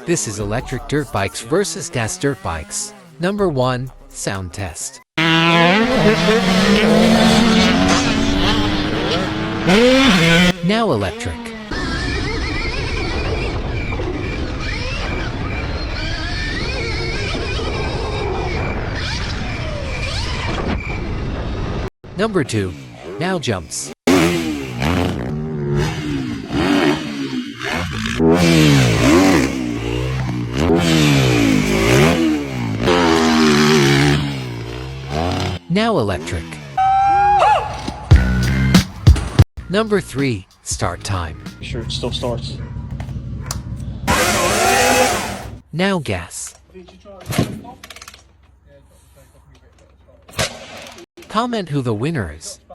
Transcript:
This is electric dirt bikes versus gas dirt bikes. Number 1, sound test. Now electric. Number 2, now jumps. Now electric. Number 3, start time. Sure, it still starts. Now gas. Comment who the winner is.